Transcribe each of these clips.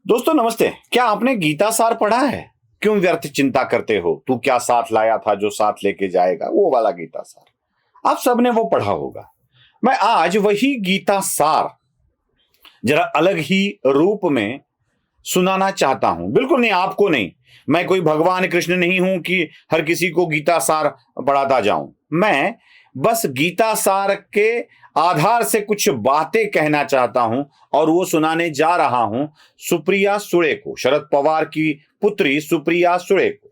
दोस्तों नमस्ते। क्या आपने गीता सार पढ़ा है? क्यों व्यर्थ चिंता करते हो, तू क्या साथ लाया था जो साथ लेके जाएगा, वो वाला गीता सार आप सबने वो पढ़ा होगा। मैं आज वही गीता सार जरा अलग ही रूप में सुनाना चाहता हूं। बिल्कुल नहीं, आपको नहीं। मैं कोई भगवान कृष्ण नहीं हूं कि हर किसी को गीता सार पढ़ाता जाऊं। मैं बस गीता सार के आधार से कुछ बातें कहना चाहता हूं और वो सुनाने जा रहा हूं सुप्रिया सुळे को, शरद पवार की पुत्री सुप्रिया सुळे को।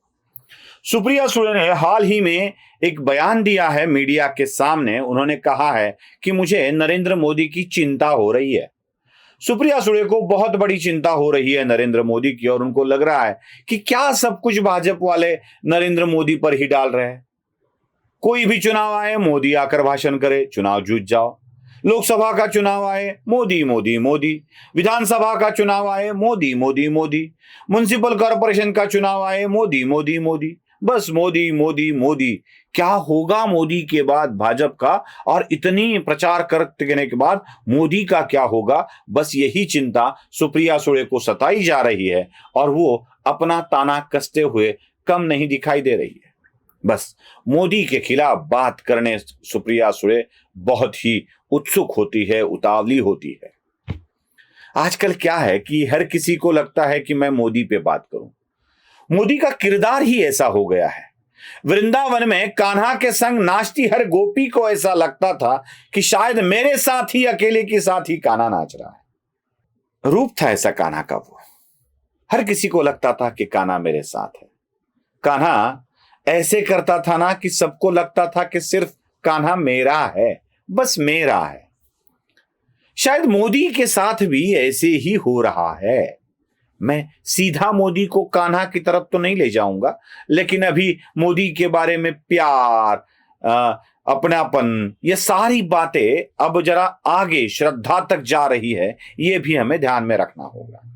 सुप्रिया सुळे ने हाल ही में एक बयान दिया है मीडिया के सामने। उन्होंने कहा है कि मुझे नरेंद्र मोदी की चिंता हो रही है। सुप्रिया सुळे को बहुत बड़ी चिंता हो रही है नरेंद्र मोदी की, और उनको लग रहा है कि क्या सब कुछ भाजपा वाले नरेंद्र मोदी पर ही डाल रहे हैं। कोई भी चुनाव आए, मोदी आकर भाषण करे, चुनाव जीत जाओ। लोकसभा का चुनाव आए, मोदी मोदी मोदी। विधानसभा का चुनाव आए, मोदी मोदी मोदी। म्युनिसिपल कॉर्पोरेशन का चुनाव आए, मोदी मोदी मोदी। बस मोदी मोदी मोदी। क्या होगा मोदी के बाद भाजपा का, और इतनी प्रचार करने के बाद मोदी का क्या होगा? बस यही चिंता सुप्रिया सुळे को सताई जा रही है, और वो अपना ताना कसते हुए कम नहीं दिखाई दे रही है। बस मोदी के खिलाफ बात करने सुप्रिया सुळे बहुत ही उत्सुक होती है, उतावली होती है। आजकल क्या है कि हर किसी को लगता है कि मैं मोदी पे बात करूं। मोदी का किरदार ही ऐसा हो गया है। वृंदावन में कान्हा के संग नाचती हर गोपी को ऐसा लगता था कि शायद मेरे साथ ही, अकेले के साथ ही कान्हा नाच रहा है। रूप था ऐसा कान्हा का वो। हर किसी को लगता था कि कान्हा मेरे साथ है। कान्हा ऐसे करता था ना कि सबको लगता था कि सिर्फ कान्हा मेरा है, बस मेरा है। शायद मोदी के साथ भी ऐसे ही हो रहा है। मैं सीधा मोदी को कान्हा की तरफ तो नहीं ले जाऊंगा, लेकिन अभी मोदी के बारे में प्यार, अपनापन, ये सारी बातें अब जरा आगे श्रद्धा तक जा रही है। ये भी हमें ध्यान में रखना होगा।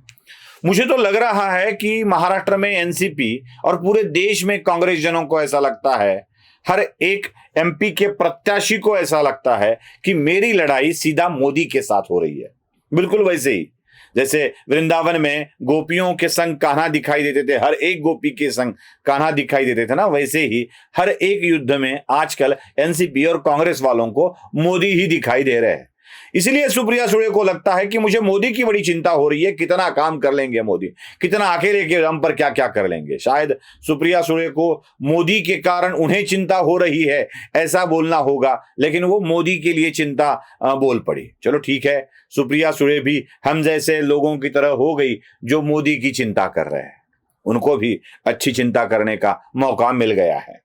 मुझे तो लग रहा है कि महाराष्ट्र में एनसीपी और पूरे देश में कांग्रेस जनों को ऐसा लगता है, हर एक एमपी के प्रत्याशी को ऐसा लगता है कि मेरी लड़ाई सीधा मोदी के साथ हो रही है। बिल्कुल वैसे ही जैसे वृंदावन में गोपियों के संग कान्हा दिखाई देते थे, हर एक गोपी के संग कान्हा दिखाई देते थे ना, वैसे ही हर एक युद्ध में आजकल एनसीपी और कांग्रेस वालों को मोदी ही दिखाई दे रहे हैं। इसलिए सुप्रिया सुळे को लगता है कि मुझे मोदी की बड़ी चिंता हो रही है, कितना काम कर लेंगे मोदी, कितना अकेले के दम पर क्या क्या कर लेंगे। शायद सुप्रिया सुळे को मोदी के कारण उन्हें चिंता हो रही है ऐसा बोलना होगा, लेकिन वो मोदी के लिए चिंता बोल पड़ी। चलो ठीक है, सुप्रिया सुळे भी हम जैसे लोगों की तरह हो गई जो मोदी की चिंता कर रहे हैं। उनको भी अच्छी चिंता करने का मौका मिल गया है।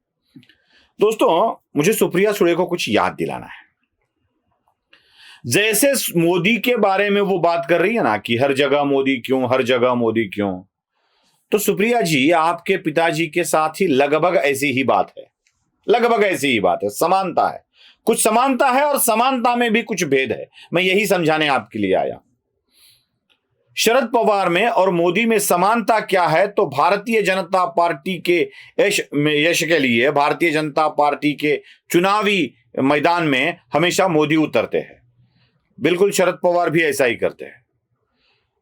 दोस्तों, मुझे सुप्रिया सुळे को कुछ याद दिलाना है। जैसे मोदी के बारे में वो बात कर रही है ना कि हर जगह मोदी क्यों, हर जगह मोदी क्यों, तो सुप्रिया जी, आपके पिताजी के साथ ही लगभग ऐसी ही बात है। लगभग ऐसी ही बात है, समानता है। कुछ समानता है और समानता में भी कुछ भेद है। मैं यही समझाने आपके लिए आया। शरद पवार में और मोदी में समानता क्या है? तो भारतीय जनता पार्टी के यश के लिए भारतीय जनता पार्टी के चुनावी मैदान में हमेशा मोदी उतरते हैं। बिल्कुल शरद पवार भी ऐसा ही करते हैं।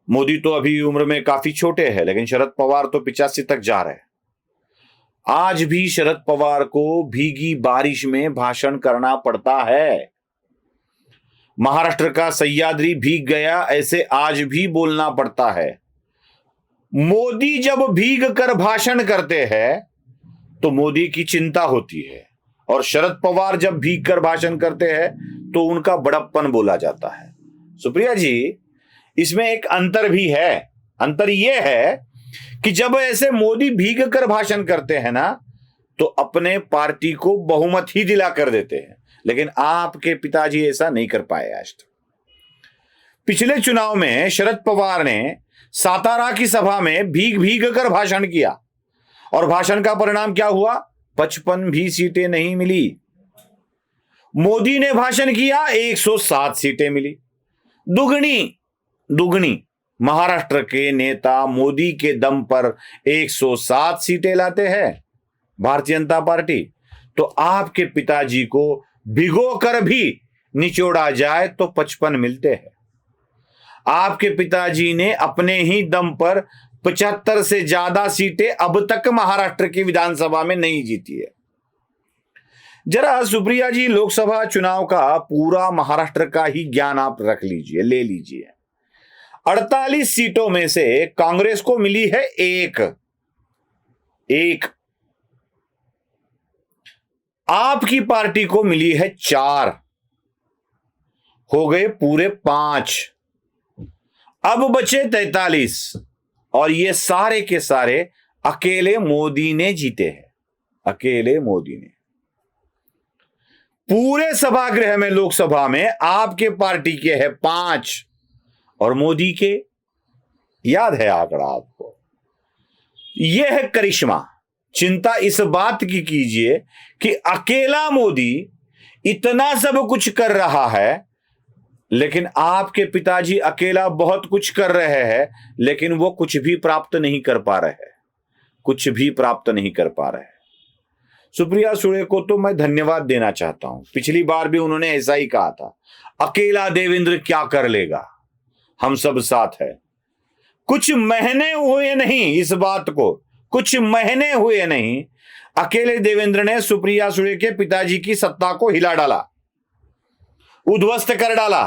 मोदी तो अभी उम्र में काफी छोटे हैं, लेकिन शरद पवार तो 85 तक जा रहे हैं। आज भी शरद पवार को भीगी बारिश में भाषण करना पड़ता है। महाराष्ट्र का सह्याद्री भीग गया, ऐसे आज भी बोलना पड़ता है। मोदी जब भीग कर भाषण करते हैं तो मोदी की चिंता होती है, और शरद पवार जब भीग कर भाषण करते हैं तो उनका बड़प्पन बोला जाता है। सुप्रिया जी, इसमें एक अंतर भी है। अंतर यह है कि जब ऐसे मोदी भीग कर भाषण करते हैं ना, तो अपने पार्टी को बहुमत ही दिला कर देते हैं, लेकिन आपके पिताजी ऐसा नहीं कर पाए आज तक। पिछले चुनाव में शरद पवार ने सातारा की सभा में भीग भीग कर भाषण किया, और भाषण का परिणाम क्या हुआ? 55 भी सीटें नहीं मिली। मोदी ने भाषण किया, 107 सीटें मिली। दुगनी महाराष्ट्र के नेता मोदी के दम पर 107 सीटें लाते हैं भारतीय जनता पार्टी, तो आपके पिताजी को भिगो कर भी निचोड़ा जाए तो 55 मिलते हैं। आपके पिताजी ने अपने ही दम पर 75 से ज्यादा सीटें अब तक महाराष्ट्र की विधानसभा में नहीं जीती है। जरा सुप्रिया जी, लोकसभा चुनाव का पूरा महाराष्ट्र का ही ज्ञान आप रख लीजिए, ले लीजिए। 48 सीटों में से कांग्रेस को मिली है एक, आपकी पार्टी को मिली है 4, हो गए पूरे 5, अब बचे 43, और ये सारे के सारे अकेले मोदी ने जीते हैं, अकेले मोदी ने। पूरे सभागृह में, लोकसभा में आपके पार्टी के हैं 5 और मोदी के, याद है आंकड़ा आपको। यह है करिश्मा। चिंता इस बात की कीजिए कि अकेला मोदी इतना सब कुछ कर रहा है, लेकिन आपके पिताजी अकेला बहुत कुछ कर रहे हैं, लेकिन वो कुछ भी प्राप्त नहीं कर पा रहे हैं, कुछ भी प्राप्त नहीं कर पा रहे हैं। सुप्रिया सुळे को तो मैं धन्यवाद देना चाहता हूं। पिछली बार भी उन्होंने ऐसा ही कहा था, अकेला देवेंद्र क्या कर लेगा, हम सब साथ है। कुछ महीने हुए नहीं इस बात को, कुछ महीने हुए नहीं, अकेले देवेंद्र ने सुप्रिया सुळे के पिताजी की सत्ता को हिला डाला, उद्ध्वस्त कर डाला,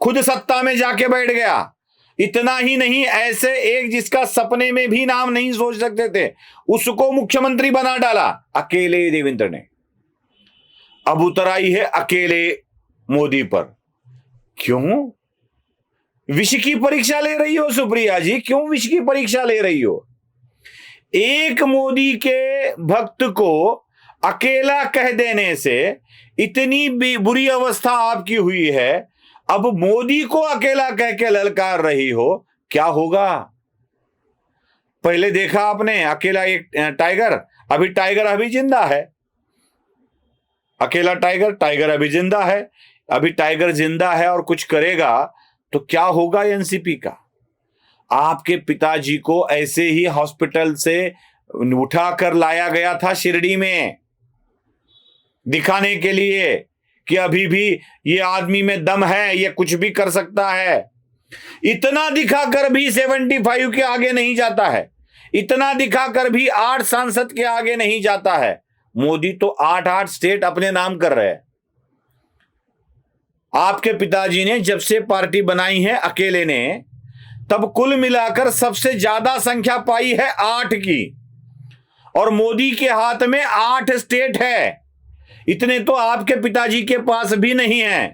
खुद सत्ता में जाके बैठ गया। इतना ही नहीं, ऐसे एक जिसका सपने में भी नाम नहीं सोच सकते थे, उसको मुख्यमंत्री बना डाला अकेले देवेंद्र ने। अब उतर आई है अकेले मोदी पर। क्यों विष की परीक्षा ले रही हो सुप्रिया जी, क्यों विष की परीक्षा ले रही हो? एक मोदी के भक्त को अकेला कह देने से इतनी बुरी अवस्था आपकी हुई है, अब मोदी को अकेला कह के ललकार रही हो, क्या होगा? पहले देखा आपने अकेला एक टाइगर, अभी टाइगर अभी जिंदा है, अकेला टाइगर, टाइगर अभी जिंदा है। अभी टाइगर जिंदा है और कुछ करेगा तो क्या होगा एनसीपी का? आपके पिताजी को ऐसे ही हॉस्पिटल से उठाकर लाया गया था शिरडी में, दिखाने के लिए कि अभी भी ये आदमी में दम है, ये कुछ भी कर सकता है। इतना दिखाकर भी 75 के आगे नहीं जाता है, इतना दिखाकर भी 8 सांसद के आगे नहीं जाता है। मोदी तो 8 स्टेट अपने नाम कर रहे हैं। आपके पिताजी ने जब से पार्टी बनाई है अकेले ने, तब कुल मिलाकर सबसे ज्यादा संख्या पाई है 8 की, और मोदी के हाथ में 8 स्टेट है। इतने तो आपके पिताजी के पास भी नहीं है।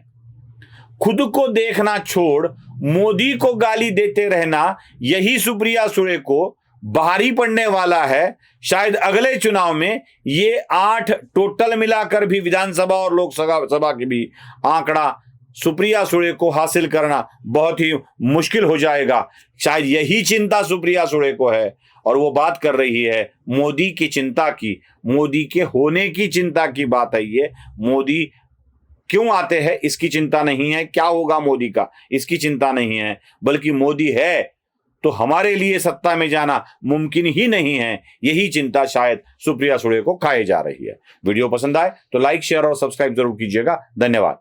खुद को देखना छोड़ मोदी को गाली देते रहना, यही सुप्रिया सुळे को भारी पड़ने वाला है। शायद अगले चुनाव में ये 8 टोटल मिलाकर भी, विधानसभा और लोकसभा की भी आंकड़ा सुप्रिया सुळे को हासिल करना बहुत ही मुश्किल हो जाएगा। शायद यही चिंता सुप्रिया सुळे को है, और वो बात कर रही है मोदी की चिंता की, मोदी के होने की चिंता की बात है। ये मोदी क्यों आते हैं इसकी चिंता नहीं है, क्या होगा मोदी का इसकी चिंता नहीं है, बल्कि मोदी है तो हमारे लिए सत्ता में जाना मुमकिन ही नहीं है, यही चिंता शायद सुप्रिया सुळे को खाए जा रही है। वीडियो पसंद आए तो लाइक, शेयर और सब्सक्राइब जरूर कीजिएगा। धन्यवाद।